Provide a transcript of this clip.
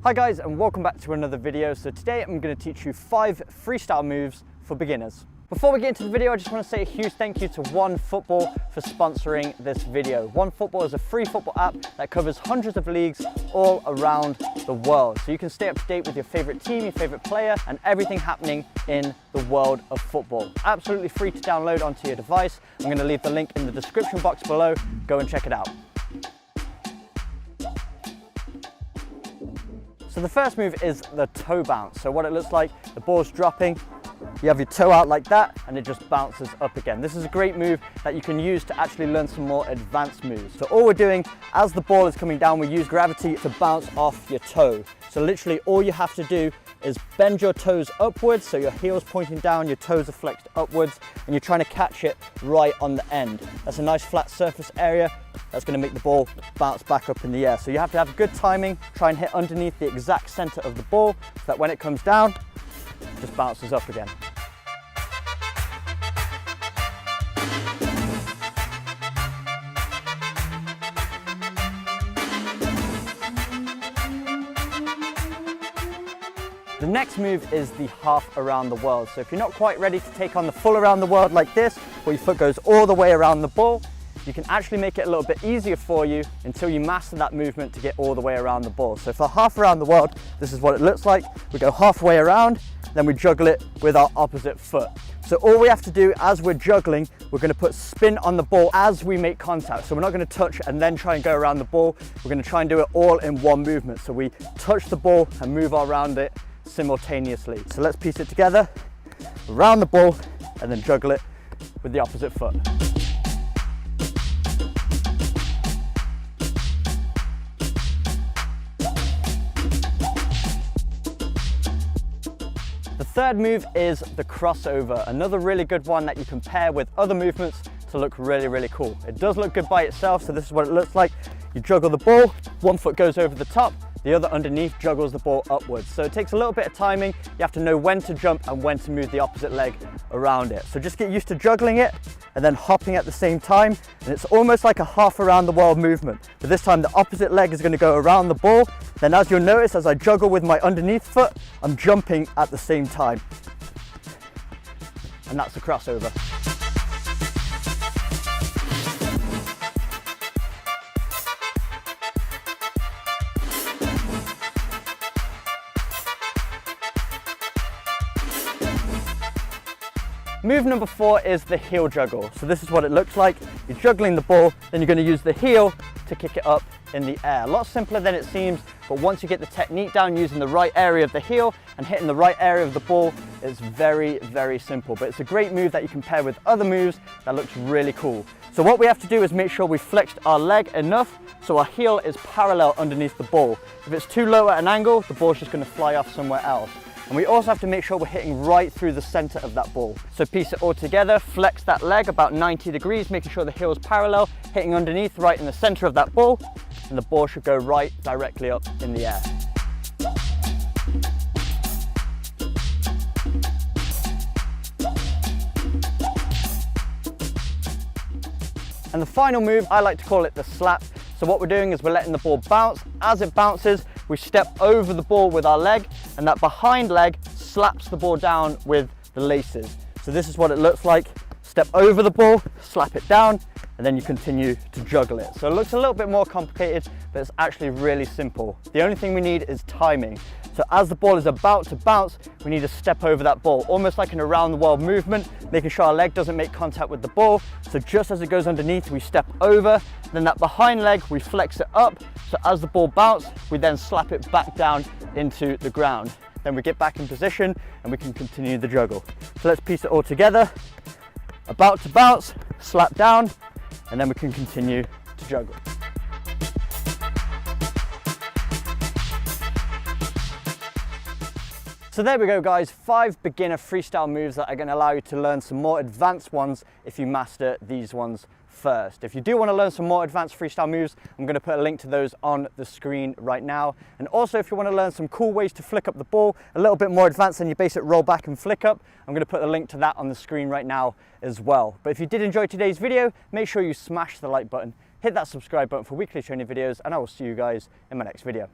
Hi guys, and welcome back to another video. So today I'm going to teach you 5 freestyle moves for beginners. Before we get into the video, I just want to say a huge thank you to OneFootball for sponsoring this video. OneFootball is a free football app that covers hundreds of leagues all around the world. So you can stay up to date with your favorite team, your favorite player, and everything happening in the world of football. Absolutely free to download onto your device. I'm going to leave the link in the description box below. Go and check it out. So the first move is the toe bounce. So what it looks like, the ball's dropping, you have your toe out like that, and it just bounces up again. This is a great move that you can use to actually learn some more advanced moves. So all we're doing, as the ball is coming down, we use gravity to bounce off your toe. So literally all you have to do is bend your toes upwards, so your heel's pointing down, your toes are flexed upwards, and you're trying to catch it right on the end. That's a nice flat surface area. That's going to make the ball bounce back up in the air. So you have to have good timing, try and hit underneath the exact center of the ball, so that when it comes down, it just bounces up again. The next move is the half around the world. So if you're not quite ready to take on the full around the world like this, where your foot goes all the way around the ball, you can actually make it a little bit easier for you until you master that movement to get all the way around the ball. So for half around the world, this is what it looks like. We go halfway around, then we juggle it with our opposite foot. So all we have to do as we're juggling, we're going to put spin on the ball as we make contact. So we're not going to touch and then try and go around the ball. We're going to try and do it all in one movement. So we touch the ball and move around it simultaneously. So let's piece it together, around the ball, and then juggle it with the opposite foot. The third move is the crossover, another really good one that you can pair with other movements to look really, really cool. It does look good by itself, so this is what it looks like. You juggle the ball, one foot goes over the top, the other underneath juggles the ball upwards. So it takes a little bit of timing. You have to know when to jump and when to move the opposite leg around it. So just get used to juggling it and then hopping at the same time. And it's almost like a half around the world movement. But this time the opposite leg is going to go around the ball. Then as you'll notice, as I juggle with my underneath foot, I'm jumping at the same time. And that's the crossover. Move number 4 is the heel juggle. So this is what it looks like. You're juggling the ball, then you're going to use the heel to kick it up in the air. A lot simpler than it seems, but once you get the technique down using the right area of the heel and hitting the right area of the ball, it's very, very simple. But it's a great move that you can pair with other moves that looks really cool. So what we have to do is make sure we flexed our leg enough so our heel is parallel underneath the ball. If it's too low at an angle, the ball's just going to fly off somewhere else. And we also have to make sure we're hitting right through the center of that ball. So piece it all together, flex that leg about 90 degrees, making sure the heel's parallel, hitting underneath right in the center of that ball, and the ball should go right directly up in the air. And the final move, I like to call it the slap. So what we're doing is we're letting the ball bounce. As it bounces, we step over the ball with our leg, and that behind leg slaps the ball down with the laces. So this is what it looks like. Step over the ball, slap it down, and then you continue to juggle it. So it looks a little bit more complicated, but it's actually really simple. The only thing we need is timing. So as the ball is about to bounce, we need to step over that ball, almost like an around the world movement, making sure our leg doesn't make contact with the ball. So just as it goes underneath, we step over, then that behind leg, we flex it up. So as the ball bounces, we then slap it back down into the ground. Then we get back in position and we can continue the juggle. So let's piece it all together. About to bounce, slap down, and then we can continue to juggle. So there we go guys, 5 beginner freestyle moves that are going to allow you to learn some more advanced ones if you master these ones first. If you do want to learn some more advanced freestyle moves, I'm going to put a link to those on the screen right now. And also if you want to learn some cool ways to flick up the ball, a little bit more advanced than your basic roll back and flick up, I'm going to put a link to that on the screen right now as well. But if you did enjoy today's video, make sure you smash the like button, hit that subscribe button for weekly training videos, and I will see you guys in my next video.